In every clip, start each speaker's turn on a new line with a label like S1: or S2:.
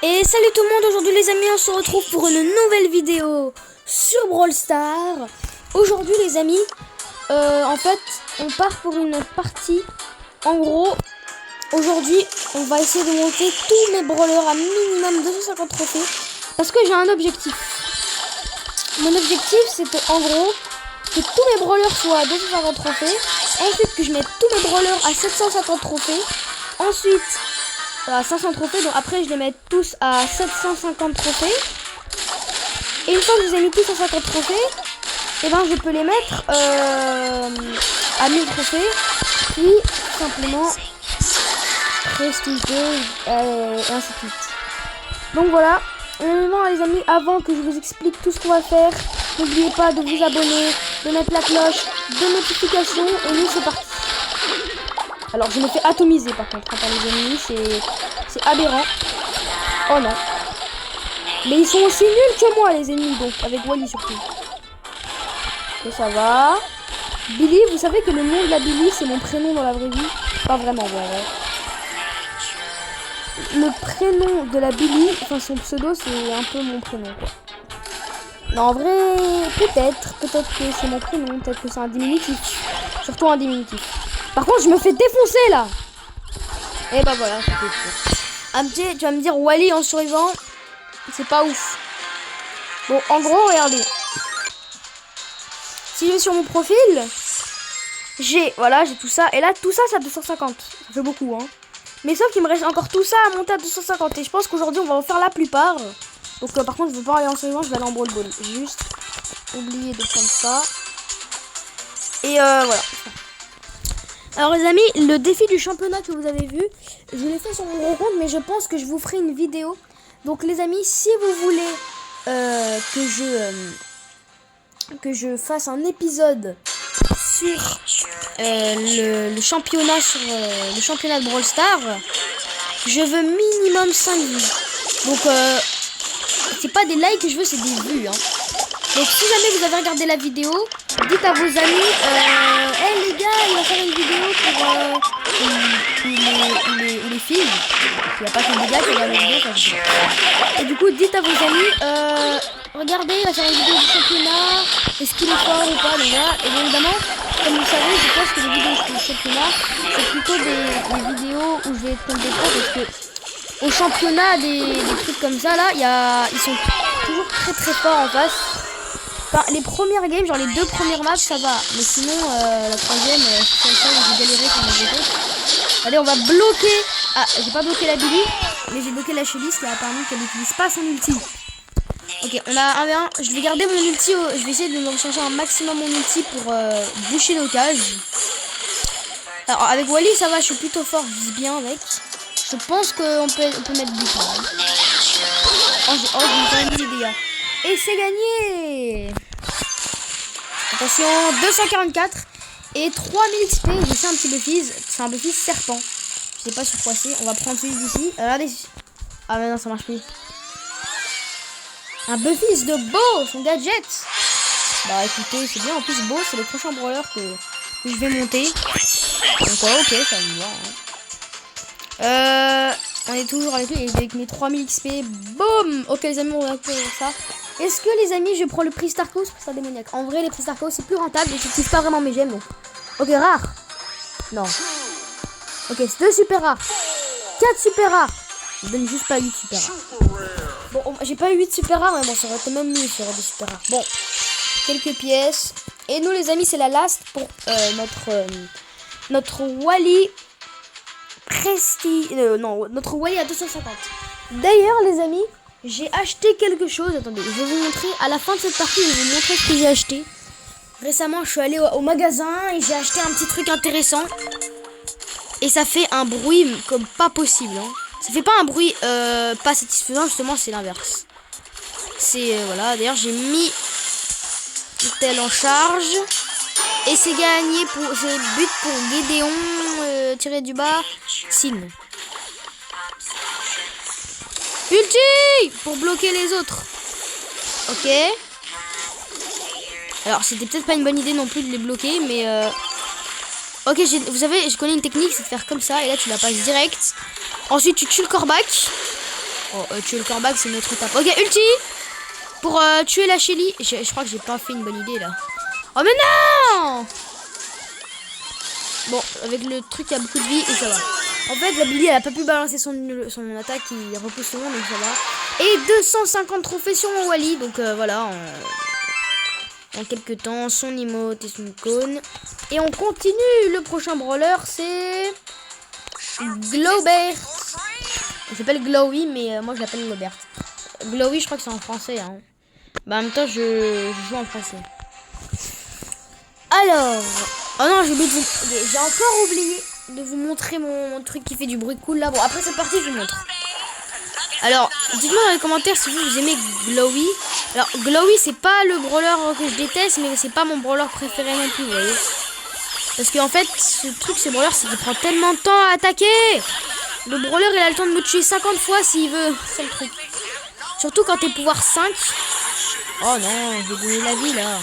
S1: Et salut tout le monde, aujourd'hui les amis, on se retrouve pour une nouvelle vidéo sur Brawl Stars. Aujourd'hui les amis, en fait, on part pour une partie. En gros, aujourd'hui, on va essayer de monter tous mes brawlers à minimum 250 trophées. Parce que j'ai un objectif. Mon objectif, c'est que, en gros, que tous mes brawlers soient à 250 trophées. Ensuite, que je mette tous mes brawlers à 750 trophées. Ensuite, à 500 trophées, donc après je les mets tous à 750 trophées. Et une fois que je les ai mis tous à 50 trophées, et ben je peux les mettre à 1000 trophées, puis simplement prestige et ainsi de suite. Donc voilà, maintenant les amis, avant que je vous explique tout ce qu'on va faire, n'oubliez pas de vous abonner, de mettre la cloche de notification, et nous c'est parti. Alors je me fais atomiser par contre par les ennemis, c'est aberrant. Oh non. Mais ils sont aussi nuls que moi les ennemis, donc avec Wally surtout. Et ça va. Billy, vous savez que le nom de la Billy c'est mon prénom dans la vraie vie? Pas vraiment, ouais. Le prénom de la Billy, enfin son pseudo c'est un peu mon prénom quoi. Non en vrai, peut-être que c'est mon prénom, peut-être que c'est un diminutif. Surtout un diminutif. Par contre, je me fais défoncer là. Et bah voilà, c'était fou. Tu vas me dire Wally en survivant, c'est pas ouf. Bon, en gros, regardez. Si je vais sur mon profil, j'ai tout ça. Et là, tout ça, c'est à 250. Ça fait beaucoup, hein. Mais sauf qu'il me reste encore tout ça à monter à 250. Et je pense qu'aujourd'hui, on va en faire la plupart. Donc, par contre, je veux pas aller en survivant, je vais aller en Brawl Ball. Juste oublier de prendre ça. Et voilà. Alors les amis, le défi du championnat que vous avez vu, je l'ai fait sur mon gros compte, mais je pense que je vous ferai une vidéo. Donc les amis, si vous voulez que je fasse un épisode sur le championnat de Brawl Stars, je veux minimum 5 vues. Donc c'est pas des likes que je veux, c'est des vues, hein. Donc si jamais vous avez regardé la vidéo, dites à vos amis, hey les gars, il va faire une vidéo pour les filles. Il n'y a pas que des gars qui regardent la vidéo. Et du coup, dites à vos amis, regardez, il va faire une vidéo du championnat, est-ce qu'il est fort ou pas, déjà. Et bien évidemment, comme vous savez, je pense que les vidéos du championnat, c'est plutôt des vidéos où je vais prendre des points, parce que au championnat, des trucs comme ça, là, ils sont toujours très forts en face. Enfin, les premières games, genre les 2 premières matchs, ça va. Mais sinon, la troisième, c'est comme ça, j'ai galéré quand j'ai compte. Allez, on va bloquer. Ah, j'ai pas bloqué la Billy, mais j'ai bloqué la Shelly, ce qui a permis qu'elle n'utilise pas son ulti. Ok, on a 1v1. Je vais garder mon ulti. Je vais essayer de me recharger un maximum mon ulti pour boucher nos cages. Alors, avec Wally, ça va, je suis plutôt fort. Je vis bien avec. Je pense qu'on peut mettre du temps. Oh, j'ai quand même des dégâts. Et c'est gagné. Attention, 244 et 3000 XP. J'ai fait un petit Buffy's. C'est un Buffy's serpent. Je sais pas sur quoi c'est. On va prendre celui d'ici. Regardez. Ah mais non, ça marche plus. Un Buffy's de Beau, son gadget. Bah écoutez, c'est bien. En plus, Beau, c'est le prochain brawler que je vais monter. Donc ouais, ok, ça me va. Hein. On est toujours avec lui avec mes 3000 XP. Boum. Ok les amis, on va faire ça. Est-ce que les amis, je prends le prix Starco ou ça démoniaque? En vrai, les prix Starco c'est plus rentable et j'utilise pas vraiment mes gemmes. Donc. Ok, rare. Non. Ok, c'est 2 super rares. 4 super rares. Je donne juste pas 8 super rares. Bon, j'ai pas eu 8 super rares, mais bon, ça aurait été même mieux sur des super rares. Bon, quelques pièces. Et nous, les amis, c'est la last pour notre Wally Prestige. Non, notre Wally à 250. D'ailleurs, les amis, j'ai acheté quelque chose. Attendez, je vais vous montrer. À la fin de cette partie, je vais vous montrer ce que j'ai acheté. Récemment, je suis allée au magasin et j'ai acheté un petit truc intéressant. Et ça fait un bruit comme pas possible. Hein. Ça fait pas un bruit pas satisfaisant, justement, c'est l'inverse. C'est, voilà, d'ailleurs, j'ai mis tel en charge. Et c'est gagné pour. C'est but pour Gédéon, tiré du bas, Signe. Ulti pour bloquer les autres. Ok. Alors c'était peut-être pas une bonne idée non plus de les bloquer, mais ok, vous savez, je connais une technique, c'est de faire comme ça et là tu la passes direct. Ensuite tu tues le corbac Oh, tuer le corbac, c'est notre étape. Ok, ulti pour tuer la Shelly. Je crois que j'ai pas fait une bonne idée là. Oh mais non! Bon, avec le truc, il y a beaucoup de vie et ça va. En fait, la Billy, elle a pas pu balancer son attaque qui repousse tout le monde, donc ça va. Et 250 trophées sur mon Wally, donc voilà. En quelques temps, son emote et son icône. Et on continue. Le prochain brawler, c'est Glowbert. Il s'appelle Glowy, mais moi je l'appelle Glowbert. Glowy, je crois que c'est en français. Hein. Bah, en même temps, je joue en français. Alors, oh non, j'ai encore oublié de vous montrer mon truc qui fait du bruit cool là. Bon, après cette partie, je vous montre. Alors, dites-moi dans les commentaires si vous aimez Glowy. Alors, Glowy, c'est pas le brawler que je déteste, mais c'est pas mon brawler préféré non plus, vous voyez. Parce qu'en fait, ce truc, ce brawler, c'est qu'il prend tellement de temps à attaquer. Le brawler, il a le temps de me tuer 50 fois s'il veut. C'est le truc. Surtout quand t'es pouvoir 5. Oh non, je vais donner la vie là.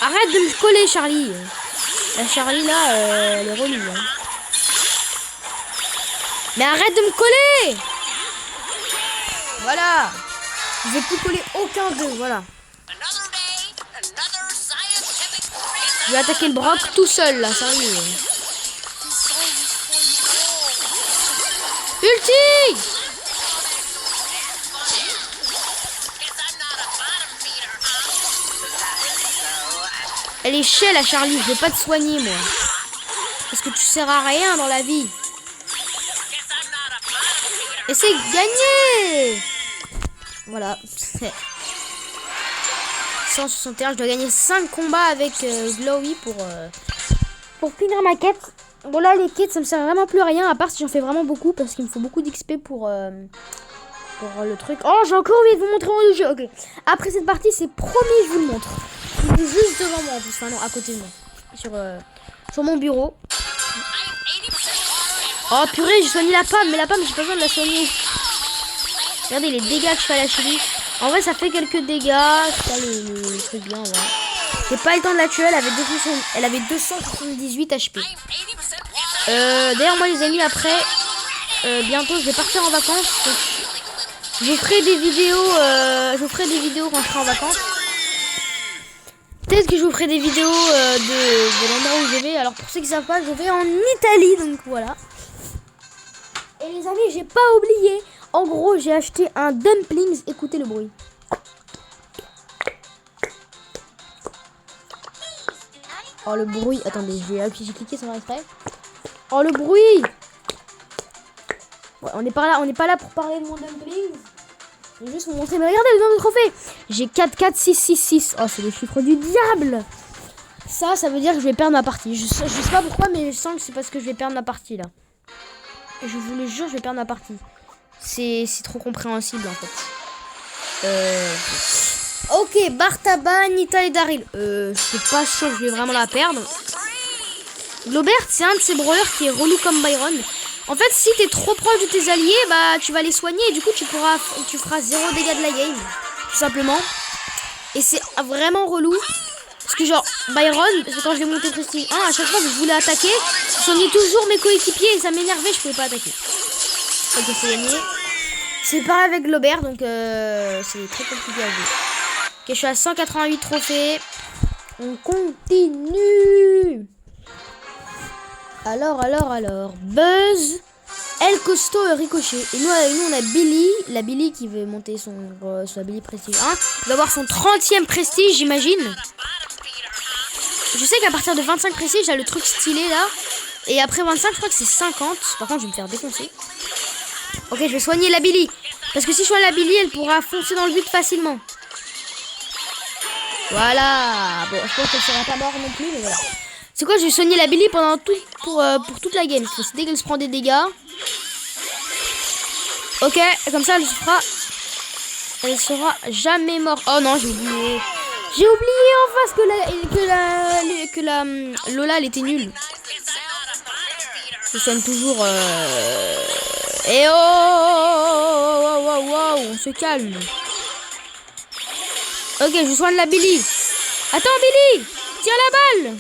S1: Arrête de me coller, Charlie. La Charlie là, elle est relou. Hein. Mais arrête de me coller. Voilà. Je vais plus coller aucun d'eux, voilà. Je vais attaquer le Brock tout seul là, sérieux. Ulti! Elle est chère la Charlie, je vais pas te soigner moi. Parce que tu sers à rien dans la vie. Et c'est gagné! Voilà. 161, je dois gagner 5 combats avec Glowy pour finir ma quête. Bon là les quêtes ça me sert vraiment plus à rien à part si j'en fais vraiment beaucoup parce qu'il me faut beaucoup d'XP pour le truc. Oh j'ai encore oublié de vous montrer mon jeu. Ok. Après cette partie c'est promis je vous le montre. Il est juste devant moi en plus, enfin non à côté de moi. Sur mon bureau. Oh purée j'ai soigné la pomme mais la pomme j'ai pas besoin de la soigner. Regardez les dégâts que je fais à la Chili. En vrai ça fait quelques dégâts. C'est pas le truc bien ouais. J'ai pas eu le temps de la tuer, elle avait 278 HP. D'ailleurs moi les amis après bientôt je vais partir en vacances. Donc, je ferai des vidéos quand je serai en vacances. Peut-être que je vous ferai des vidéos de l'endroit où je vais. Alors pour ceux qui savent pas, je vais en Italie donc voilà. Et les amis j'ai pas oublié. En gros j'ai acheté un dumplings. Écoutez le bruit. Oh le bruit, attendez, j'ai cliqué sans exprès. Oh le bruit. Ouais, on n'est pas là pour parler de mon dumpling. Je vais juste vous montrer, mais regardez le nombre de trophées. J'ai 4, 4, 6, 6, 6. Oh c'est le chiffre du diable. Ça veut dire que je vais perdre ma partie. Je sais pas pourquoi, mais je sens que c'est parce que je vais perdre ma partie là. Je vous le jure, je vais perdre ma partie. C'est trop compréhensible en fait. Ok, Bartaba, Nita et Daryl. Je suis pas sûr que je vais vraiment la perdre. Glowbert, c'est un de ces brawlers qui est relou comme Byron. En fait, si t'es trop proche de tes alliés, bah tu vas les soigner et du coup tu feras 0 dégâts de la game. Tout simplement. Et c'est vraiment relou. Parce que genre, Byron, quand je l'ai monté prestige 1, à chaque fois que je voulais attaquer, je soignais toujours mes coéquipiers et ça m'énervait, je pouvais pas attaquer. Ok, c'est gagné. C'est pareil avec Glowbert, donc c'est très compliqué à jouer. Ok, je suis à 188 trophées. On continue. Alors. Buzz, El Costo et Ricochet. Et nous on a Billy. La Billy qui veut monter sa Billy Prestige 1. Il va avoir son 30e prestige, j'imagine. Je sais qu'à partir de 25 prestige, j'ai le truc stylé là. Et après 25, je crois que c'est 50. Par contre, je vais me faire défoncer. Ok, je vais soigner la Billy. Parce que si je soigne la Billy, elle pourra foncer dans le but facilement. Voilà. Bon, je pense qu'elle sera pas morte non plus, mais voilà. C'est quoi, je vais soigner la Billy pendant pour toute la game. C'est dès qu'elle se prend des dégâts. Ok, comme ça, elle sera jamais morte. Oh non, j'ai oublié. J'ai oublié en face que la Lola, elle était nulle. Je soigne toujours. Et oh, on se calme. Ok, je soigne la Billy. Attends, Billy, tire la balle.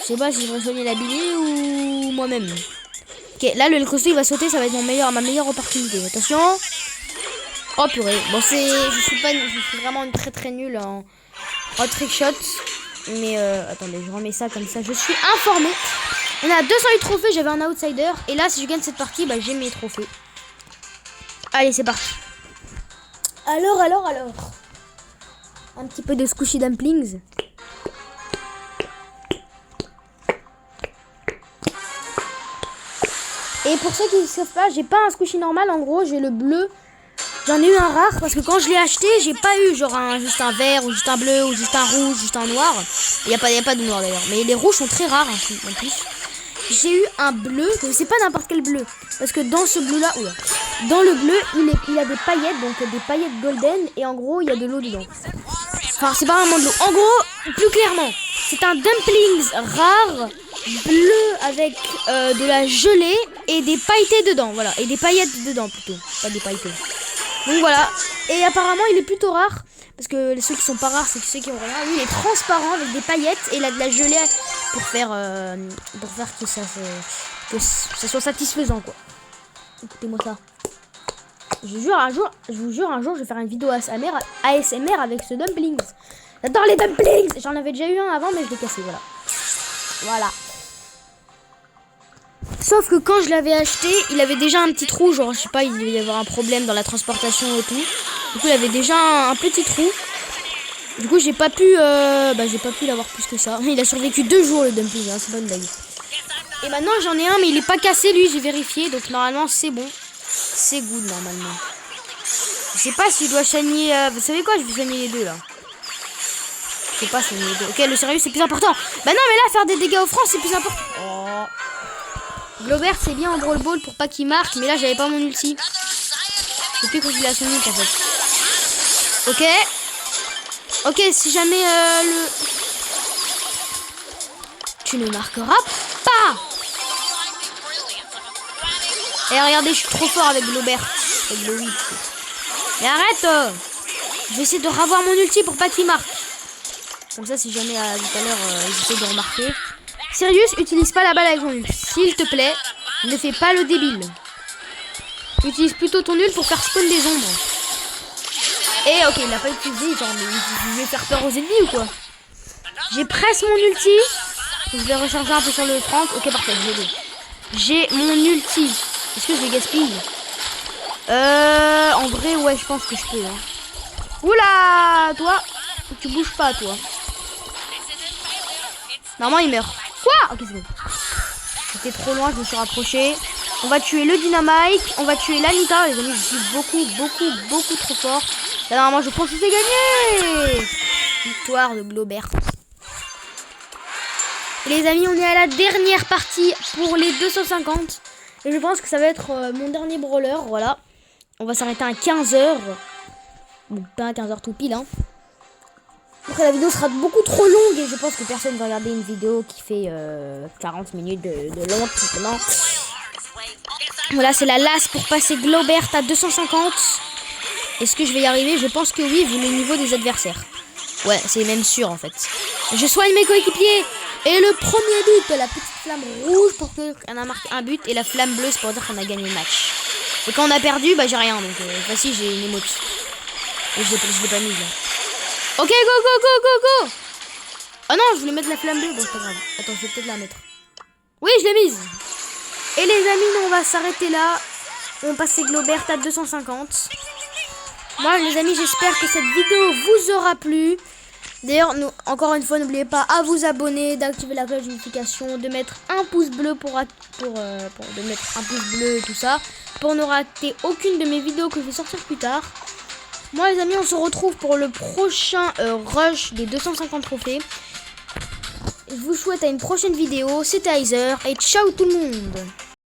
S1: Je sais pas si je vais soigner la Billy ou moi-même. Ok, Ok, là le costaud il va sauter, ça va être ma meilleure opportunité. Attention. Oh purée. Bon je suis vraiment très très nulle en trick shot. Mais attendez, je remets ça comme ça. Je suis informé. On a 208 trophées, j'avais un outsider. Et là si je gagne cette partie, bah j'ai mes trophées. Allez, c'est parti. Alors. Un petit peu de squishy dumplings. Et pour ceux qui ne savent pas, j'ai pas un squishy normal. En gros, j'ai le bleu. J'en ai eu un rare parce que quand je l'ai acheté, j'ai pas eu genre juste un vert ou juste un bleu ou juste un rouge, juste un noir. Il y a pas de noir d'ailleurs. Mais les rouges sont très rares en plus. J'ai eu un bleu, mais c'est pas n'importe quel bleu. Parce que dans ce bleu là, dans le bleu, il a des paillettes, donc des paillettes golden. Et en gros, il y a de l'eau dedans. Enfin, c'est pas vraiment de l'eau. En gros, plus clairement, c'est un dumplings rare, bleu avec de la gelée et des pailletés dedans. Voilà, et des paillettes dedans plutôt, pas des pailletés. Donc voilà, et apparemment il est plutôt rare. Parce que ceux qui sont pas rares, c'est ceux qui ont rien. Lui, il est transparent avec des paillettes et il a de la gelée pour faire que ça soit satisfaisant, quoi. Écoutez-moi ça. Je vous jure, un jour, je vais faire une vidéo ASMR avec ce dumplings. J'adore les dumplings. J'en avais déjà eu un avant, mais je l'ai cassé, voilà. Sauf que quand je l'avais acheté, il avait déjà un petit trou, genre je sais pas, il devait y avoir un problème dans la transportation et tout. Du coup, il avait déjà un petit trou. Du coup, j'ai pas pu l'avoir plus que ça. Il a survécu 2 jours le dumpling, hein, c'est pas une blague. Et maintenant j'en ai un, mais il est pas cassé lui, j'ai vérifié, donc normalement c'est bon. C'est good normalement. Je sais pas si je dois soigner. Vous savez quoi, je vais soigner les deux là. Je sais pas soigner les deux. Ok, le sérieux c'est plus important. Bah non, mais là faire des dégâts au franc c'est plus important. Oh. Globert c'est bien en brawl ball pour pas qu'il marque, mais là j'avais pas mon ulti. Depuis quand il a son ult en fait. Ok, si jamais tu ne marqueras pas. Et regardez, je suis trop fort avec Globert. Avec le 8. Mais arrête. Je vais essayer de revoir mon ulti pour pas qu'il marque. Comme ça, si jamais tout à l'heure j'essaie de remarquer. Sirius, utilise pas la balle avec ton ult. S'il te plaît, ne fais pas le débile. Utilise plutôt ton ult pour faire spawn des ombres. Et ok, il n'a pas utilisé, genre, mais il veut faire peur aux ennemis ou quoi? J'ai presque mon ulti. Je vais recharger un peu sur le Franck. Ok, parfait, j'ai mon ulti. Est-ce que je les gaspille? En vrai, ouais, je pense que je peux. Hein. Oula, toi, tu bouges pas, toi. Normalement, il meurt. Quoi? Ok, c'est bon. J'étais trop loin, je me suis rapproché. On va tuer le Dynamite. On va tuer l'Anita. Les amis, je suis beaucoup trop fort. Là, normalement, je pense que c'est gagné. Victoire de Globert. Et les amis, on est à la dernière partie pour les 250. Et je pense que ça va être mon dernier brawler. Voilà. On va s'arrêter à 15h. Bon, pas à 15h tout pile. Hein. Après, la vidéo sera beaucoup trop longue. Et je pense que personne va regarder une vidéo qui fait 40 minutes de long. Tout simplement. Voilà, c'est la last pour passer Globert à 250. Est-ce que je vais y arriver? Je pense que oui, vu le niveau des adversaires. Ouais, c'est même sûr en fait. Je soigne mes coéquipiers. Et le premier but, la petite flamme rouge pour qu'on a marqué un but. Et la flamme bleue, c'est pour dire qu'on a gagné le match. Et quand on a perdu, bah j'ai rien. Donc voici, j'ai une émote. Et je l'ai pas mise là. Ok, go. Oh non, je voulais mettre la flamme bleue. Bon, c'est pas grave. Attends, je vais peut-être la mettre. Oui, je l'ai mise. Et les amis, nous, on va s'arrêter là. On passe Globert à 250. Moi, les amis, j'espère que cette vidéo vous aura plu. D'ailleurs, encore une fois, n'oubliez pas à vous abonner, d'activer la cloche de notification, de mettre un pouce bleu de mettre un pouce bleu et tout ça, pour ne rater aucune de mes vidéos que je vais sortir plus tard. Moi, les amis, on se retrouve pour le prochain rush des 250 trophées. Je vous souhaite à une prochaine vidéo. C'était Heiser et ciao tout le monde.